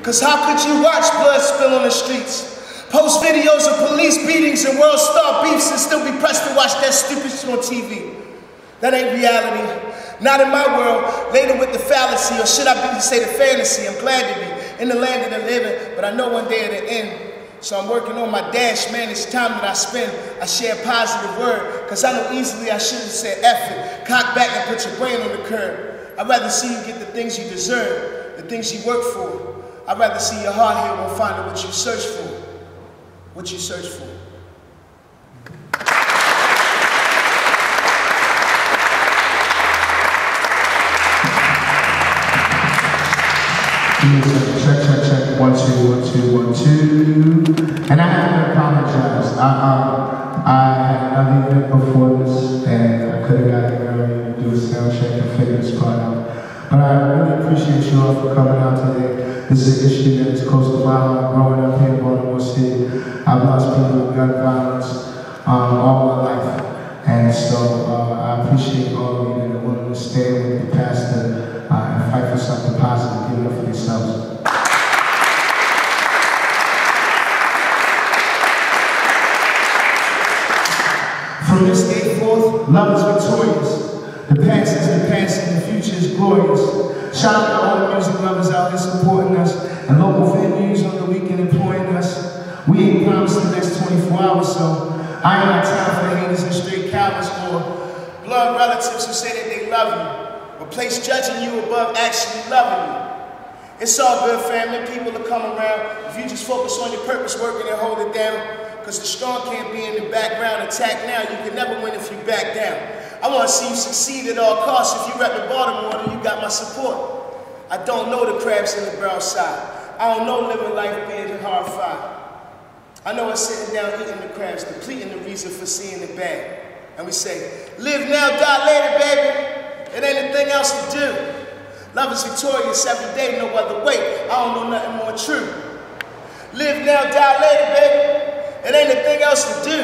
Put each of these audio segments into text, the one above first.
Cause how could you watch blood spill on the streets? Post videos of police beatings and world star beefs and still be pressed to watch that stupid shit on TV? That ain't reality. Not in my world, later with the fallacy, or should I be to say the fantasy? I'm glad to be in the land of the living, but I know one day it'll end. So I'm working on my dash, man. It's time that I spend. I share a positive word, cause I know easily I should have said F it. Cock back and put your brain on the curb. I'd rather see you get the things you deserve, the things you work for. I'd rather see your heart here and find what you search for. What you search for. Check, 1, 2, 1, 2, 1, 2. And I have to apologize. I had another event before this, and I could have got here earlier to do a sound check and figure this part out. But I really appreciate you all for coming out today. This is an issue that is close to my heart. Growing up here in Baltimore City, I've lost people with gun violence all my life. And so I appreciate all of you that are willing to stand with the pastor and fight for something positive. Give it up for yourselves. From this day forth, love is victorious. The past is the past and the future is glorious. Shout out to all the music lovers out there supporting us and local venues on the weekend employing us. We ain't promised the next 24 hours, so I ain't got time for the haters and straight cowards or blood relatives who say that they love you, but place judging you above actually loving you. It's all good, family. People will come around. If you just focus on your purpose, working and hold it down, because the strong can't be in the background. Attack now. You can never win if you back down. I want to see you succeed at all costs. If you rep in Baltimore, then you got my support. I don't know the crabs in the barrel side. I don't know living life being horrified. I know it's sitting down eating the crabs, depleting the reason for seeing it bad. And we say, live now, die later, baby. It ain't a thing else to do. Love is victorious every day, no other way. I don't know nothing more true. Live now, die later, baby. It ain't a thing else to do.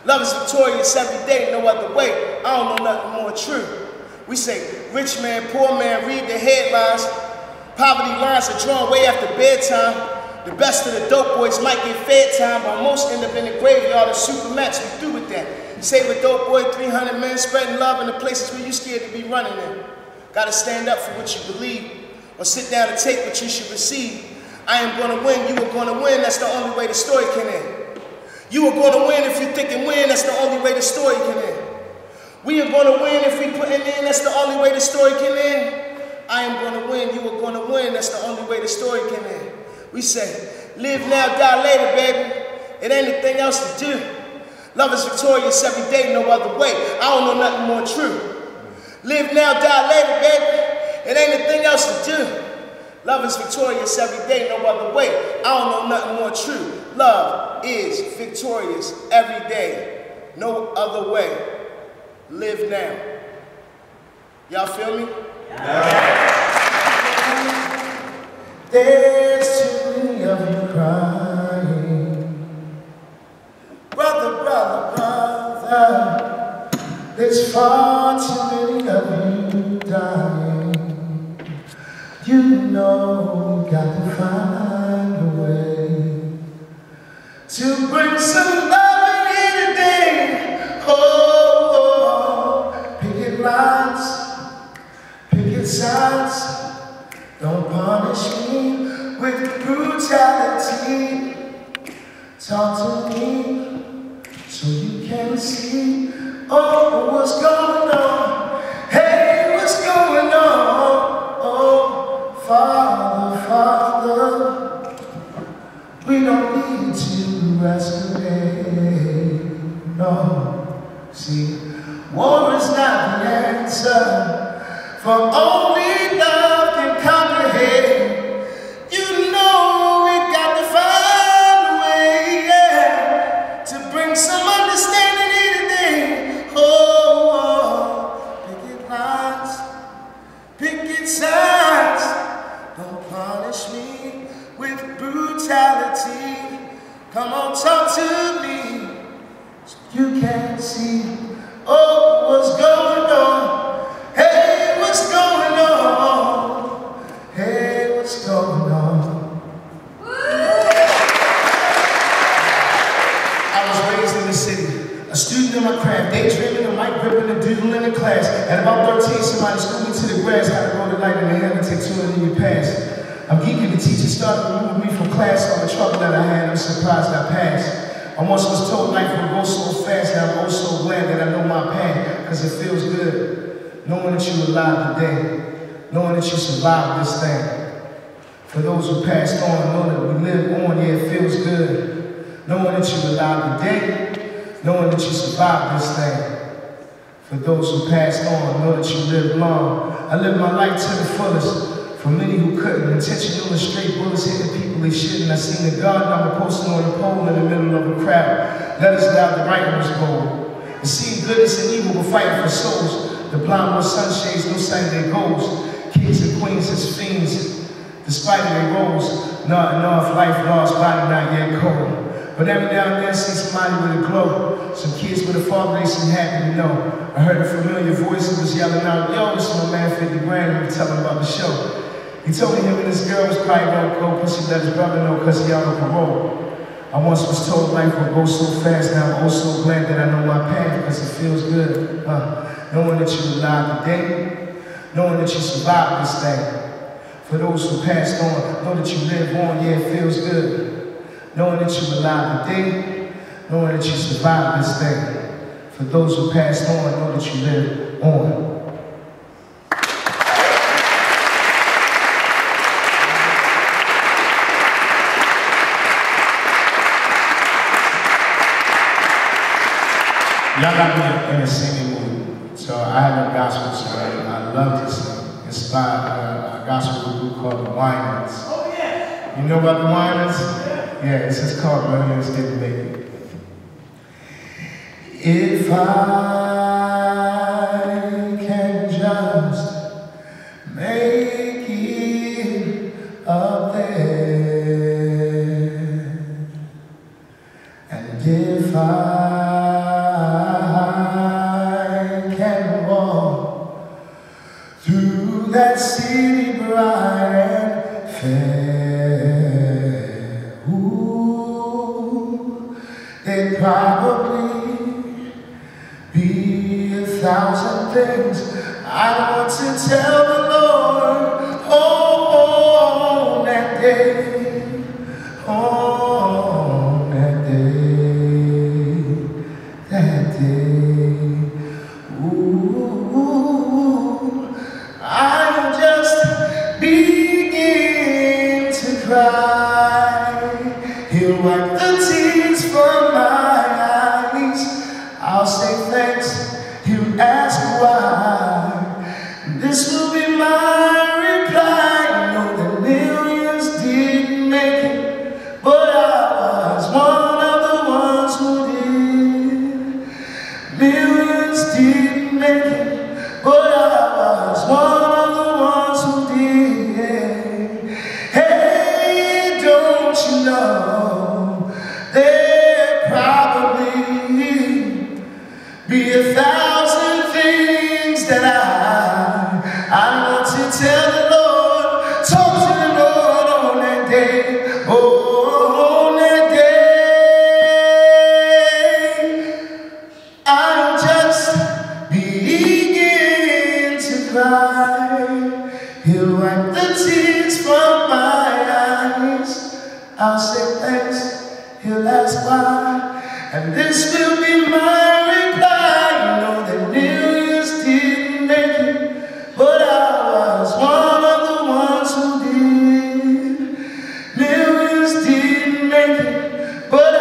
Love is victorious every day, no other way. I don't know nothing more true. We say, rich man, poor man, read the headlines. Poverty lines are drawn way after bedtime. The best of the dope boys might get fed time, but most end up in the graveyard of supermax. We through with that. Save a dope boy, 300 men spreading love in the places where you scared to be running in. Gotta stand up for what you believe, or sit down and take what you should receive. I am gonna win, you are gonna win, that's the only way the story can end. You are gonna win if you think and win, that's the only way the story can end. We are gonna win if we put it in, that's the only way the story can end. I am gonna win, you are gonna win, that's the only way the story can end. We say, live now, die later, baby. It ain't anything else to do. Love is victorious every day, no other way. I don't know nothing more true. Live now, die later, baby. It ain't a thing else to do. Love is victorious every day, no other way. I don't know nothing more true. Love is victorious every day, no other way. Live now. Y'all feel me? Yeah. There's too many of you crying. Brother, brother, brother. There's far too many of you dying. You know you got to find a way to bring some love in here today. Oh, picket lines, picket signs. Don't punish me with brutality. Talk to me so you can see. Oh, what's going on? Hey, what's going on? Oh, Father, Father, we don't need to escalate. No, see, war is not the answer, for only love can conquer hate. You know we got to find a way, yeah, to bring some understanding here today. Oh, picket lines, picket signs. Don't punish me with brutality. Come on, talk to me so you can see. Oh, what's going on? Hey, what's going on? Hey, what's going on? class. At about 13, somebody schooled me to the grass, had to roll the light in the hand and take 2 in your pass. I'm geeky, the teacher started removing me from class, all the trouble that I had, I'm surprised I passed. I once was told life would go so fast, and I'm oh so glad that I know my path, because it feels good, knowing that you're alive today, knowing that you survived this thing. For those who passed on, know that we live on, yeah, it feels good, knowing that you're alive today, knowing that you survived this thing. For those who passed on, know that you live long. I live my life to the fullest. For many who couldn't, intentional and straight bullets hitting people they shouldn't. I seen the God number posting on a pole in the middle of a crowd. Letters loud, the writing was bold. And seeing goodness and evil were fighting for souls. The blind with sunshades, no sight of their goals. Kings and queens as fiends, despite their roles. Not enough life lost, body not yet cold. But every now and then I see somebody with a glow. Some kids with a father they seem happy to know. I heard a familiar voice that was yelling out, yo, this is my man 50 grand, and telling about the show. He told me him and this girl was probably gonna go, plus he let his brother know because he out on parole. I once was told life would go so fast, now I'm oh so glad that I know my path because it feels good. Knowing that you're alive today, knowing that you survived this thing. For those who passed on, know that you live on, yeah, it feels good. Knowing that you're alive today, knowing that you survived this thing. For those who passed on, know that you live on. Y'all got me in a singing mood, so I have a gospel song. I love to sing. It's by a gospel group called the Winans. Oh yeah. You know about the Winans? Yeah, it's just called Millions Didn't Make It. If I can just make it up there, and if I can walk through that city bright and fair, ooh, they'd probably be 1,000 things I want to tell the Lord on that day, on that day, that day. Ooh, I just begin to cry. He'll wipe the tears from my eyes. I'll say thanks, he'll ask why. This will be my reply. I know that millions didn't make it, but I was one of the ones who did. Millions didn't make it, but I was one of the ones who did. Hey, don't you know there probably be 1,000 things that I want to tell the Lord, talk to the Lord on that day, oh, on that day. I'll just begin to cry. He'll wipe the tears from my eyes. I'll say thanks, he'll ask why, and this will be my reply. You know that millions didn't make it, but I was one of the ones who did. Millions didn't make it, but